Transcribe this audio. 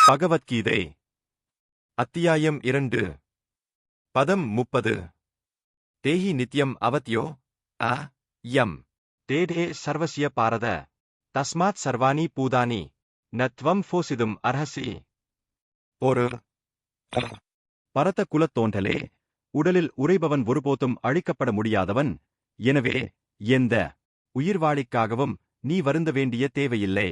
பகவத்கீதை அத்தியாயம் 2 பதம் 30 தேஹி நித்யம் அவத்யோ அ யம் தேடே சர்வசிய பாரத தஸ்மாத் சர்வாணி பூதானி நத்வம் போசிதும் அர்ஹசி. ஒரு பரத குலத் தோன்றலே, உடலில் உறைபவன் ஒருபோதும் அழிக்கப்பட முடியாதவன். எனவே எந்த உயிர்வாழிக்காகவும் நீ வருந்த வேண்டிய தேவையில்லை.